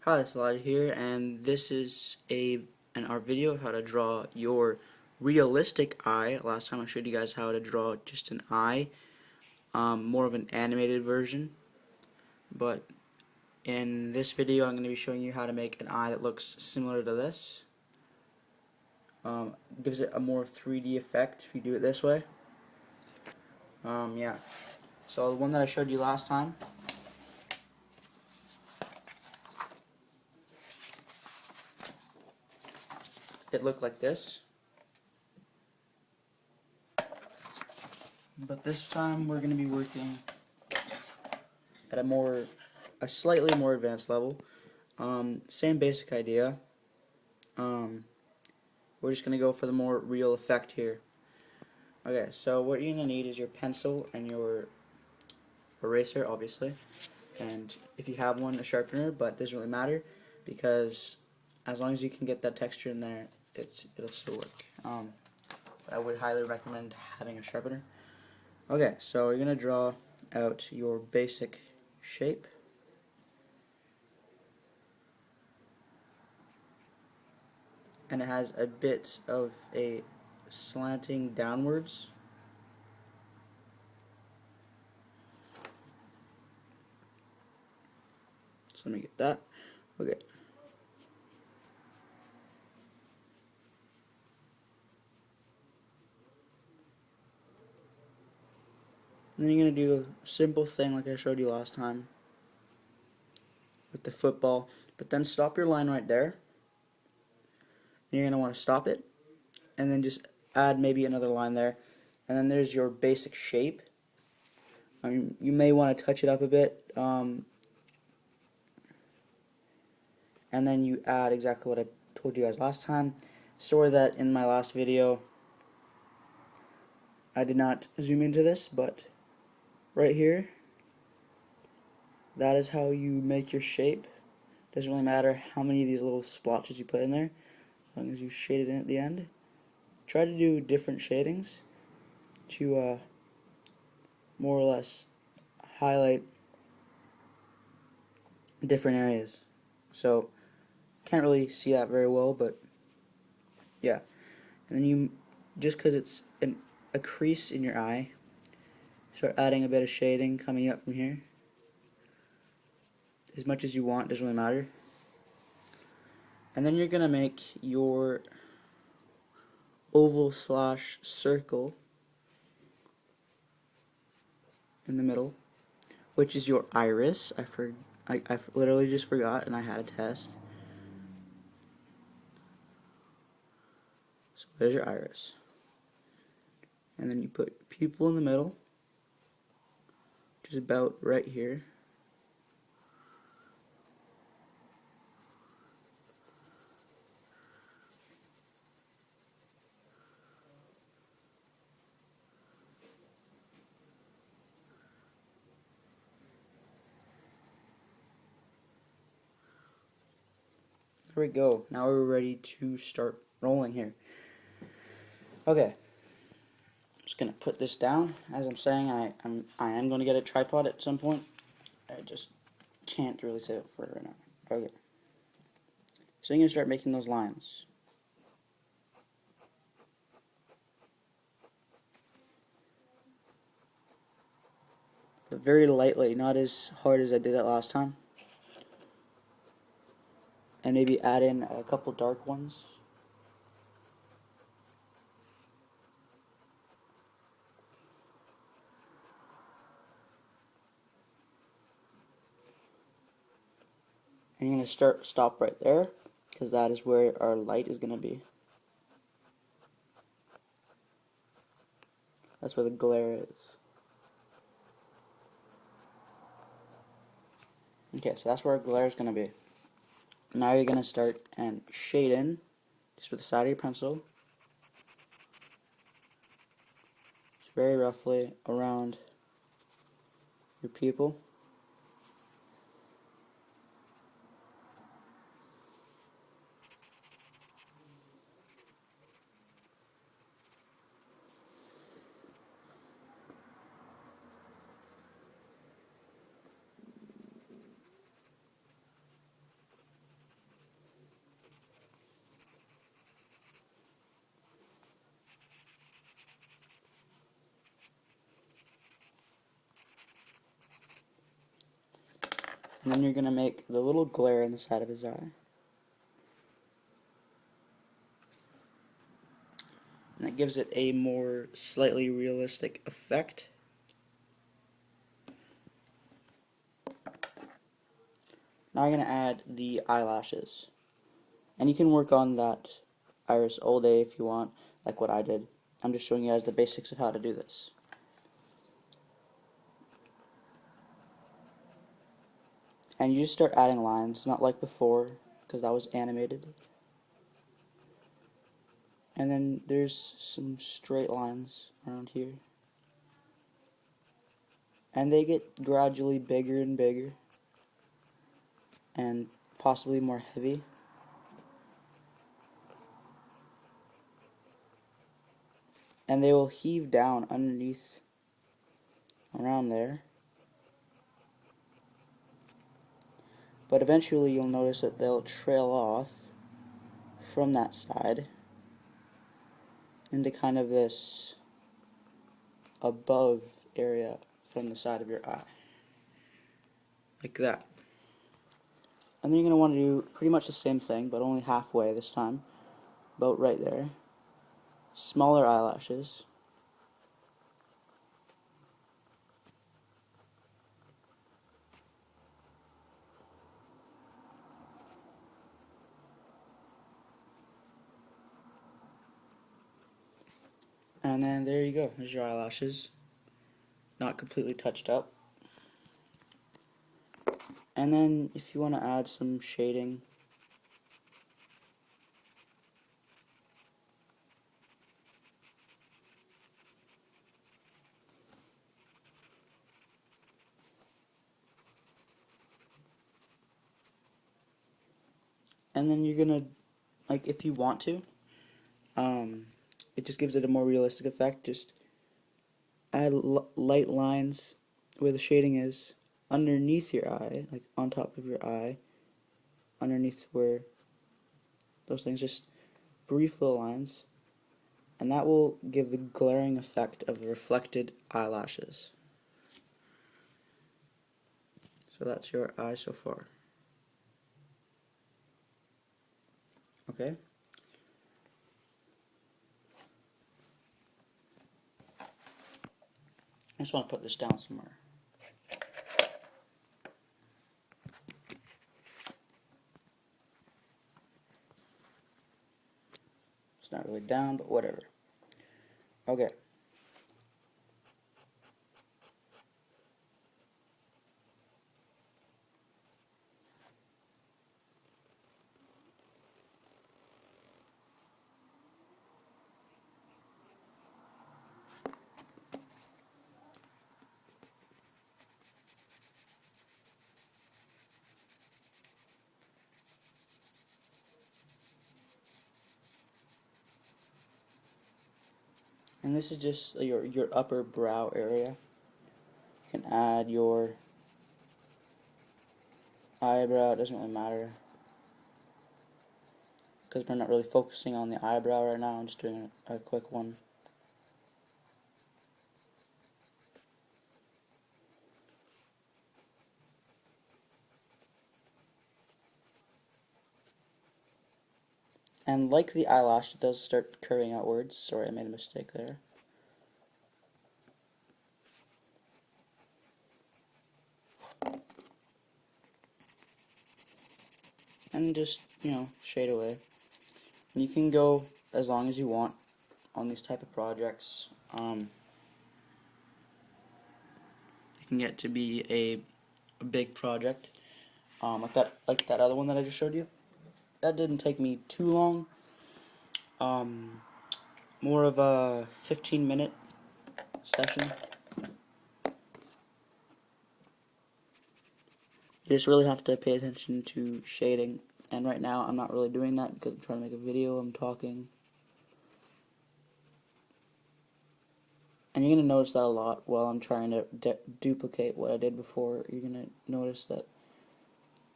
Hi, it's Elijah here, and this is our video of how to draw your realistic eye. Last time I showed you guys how to draw just an eye, more of an animated version. But in this video, I'm going to be showing you how to make an eye that looks similar to this. Gives it a more 3D effect if you do it this way. Yeah. So the one that I showed you last time, it looked like this. But this time we're going to be working at a slightly more advanced level. Same basic idea. We're just going to go for the more real effect here. Okay, so what you're going to need is your pencil and your eraser, obviously. And if you have one, a sharpener, but it doesn't really matter because as long as you can get that texture in there, it'll still work. But I would highly recommend having a sharpener. Okay, so you're going to draw out your basic shape. And it has a bit of a slanting downwards. So let me get that. Okay. And then you're going to do the simple thing like I showed you last time with the football. But then stop your line right there. And you're going to want to stop it. And then just add maybe another line there. And then there's your basic shape. You may want to touch it up a bit. And then you add exactly what I told you guys last time. Sorry that in my last video I did not zoom into this, but right here, that is how you make your shape. Doesn't really matter how many of these little splotches you put in there, as long as you shade it in at the end. Try to do different shadings to more or less highlight different areas. So, can't really see that very well, but yeah. And then you, just because it's a crease in your eye, start adding a bit of shading coming up from here. As much as you want, doesn't really matter. And then you're going to make your oval slash circle in the middle, which is your iris. I literally just forgot, and I had a test. So there's your iris. And then you put pupil in the middle, which is about right here. There we go. Now we're ready to start rolling here. Okay. Just gonna put this down. As I'm saying, I am gonna get a tripod at some point. I just can't really save it for it right now. Okay. So you're gonna start making those lines. But very lightly, not as hard as I did it last time. And maybe add in a couple dark ones. And you're going to stop right there, because that is where our light is going to be. That's where the glare is. Okay, so that's where our glare is going to be. Now you're going to start and shade in, just with the side of your pencil. Just very roughly around your pupil. And then you're going to make the little glare in the side of his eye. And that gives it a more slightly realistic effect. Now I'm going to add the eyelashes. And you can work on that iris all day if you want, like what I did. I'm just showing you guys the basics of how to do this. And you just start adding lines, not like before, because that was animated. And then there's some straight lines around here. And they get gradually bigger and bigger, and possibly more heavy. And they will heave down underneath, around there. But eventually you'll notice that they'll trail off from that side into kind of this above area from the side of your eye. Like that. And then you're going to want to do pretty much the same thing, but only halfway this time. About right there. Smaller eyelashes. And then there you go. There's your eyelashes. Not completely touched up. And then if you want to add some shading, and then you're gonna, like, if you want to, it just gives it a more realistic effect. Just add light lines where the shading is underneath your eye, like on top of your eye, underneath where those things, just brief little lines, and that will give the glaring effect of the reflected eyelashes. So that's your eye so far. Okay? I just want to put this down somewhere. It's not really down, but whatever. Okay. And this is just your upper brow area. You can add your eyebrow, it doesn't really matter, because we're not really focusing on the eyebrow right now. I'm just doing a quick one. And like the eyelash, it does start curving outwards. Sorry, I made a mistake there. And just, shade away. And you can go as long as you want on these type of projects. It can get to be a big project. Like that other one that I just showed you. That didn't take me too long. More of a 15-minute session. You just really have to pay attention to shading, and right now I'm not really doing that because I'm trying to make a video, I'm talking. And you're going to notice that a lot while I'm trying to duplicate what I did before. You're going to notice that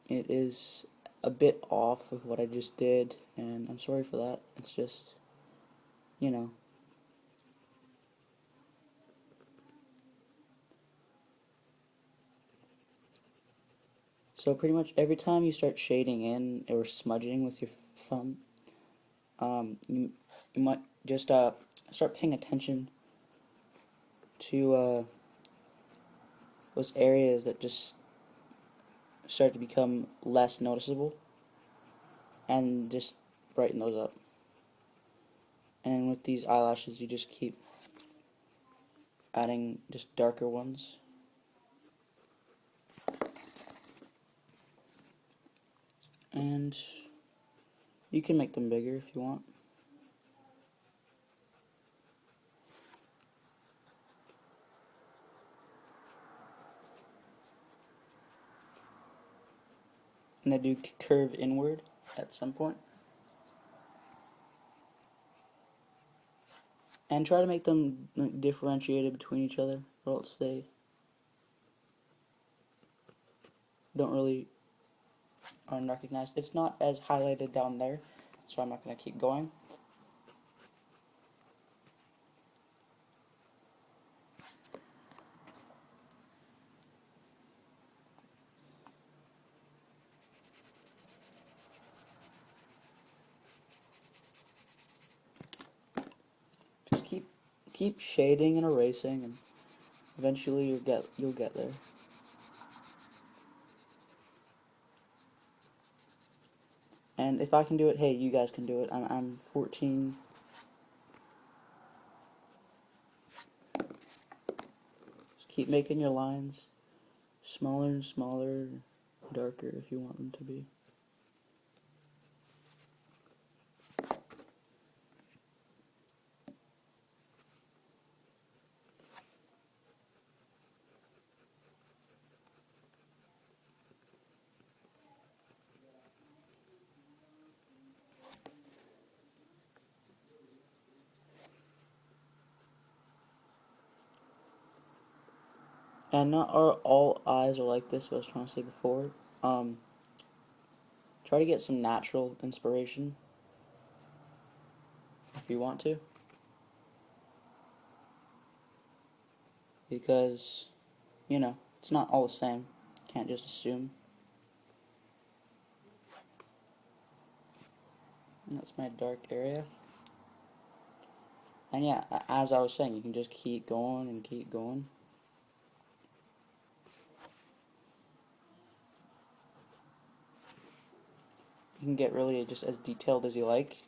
it is a bit off of what I just did, and I'm sorry for that. It's just, you know. So pretty much every time you start shading in or smudging with your thumb, you might just start paying attention to those areas that just start to become less noticeable, and just brighten those up. And with these eyelashes, you just keep adding just darker ones. And you can make them bigger if you want. And they do curve inward at some point. And try to make them differentiated between each other, or else they don't really unrecognized. It's not as highlighted down there, so I'm not going to keep going. Just keep shading and erasing, and eventually you'll get there. And if I can do it, hey, you guys can do it. I'm 14. Just keep making your lines smaller and smaller, darker if you want them to be. And not all eyes are like this, what I was trying to say before. Try to get some natural inspiration if you want to. Because, it's not all the same. Can't just assume. And that's my dark area. And yeah, as I was saying, you can just keep going and keep going. You can get really just as detailed as you like.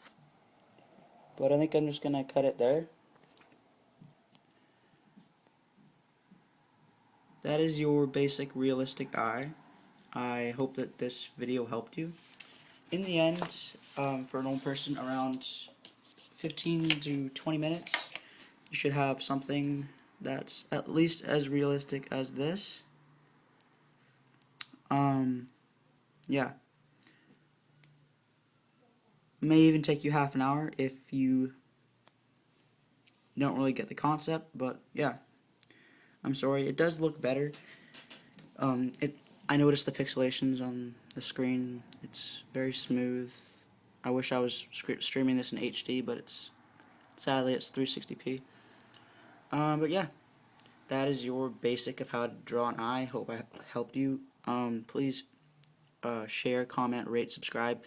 But I think I'm just going to cut it there. That is your basic realistic eye. I hope that this video helped you. In the end, for an old person, around 15 to 20 minutes, you should have something that's at least as realistic as this. Yeah. May even take you half an hour if you don't really get the concept, but yeah. I'm sorry, it does look better. I noticed the pixelations on the screen. It's very smooth. I wish I was streaming this in HD, but sadly it's 360p. But yeah, that is your basic of how to draw an eye. Hope I helped you. Please share, comment, rate, subscribe,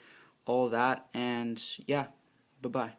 all that, and yeah, bye-bye.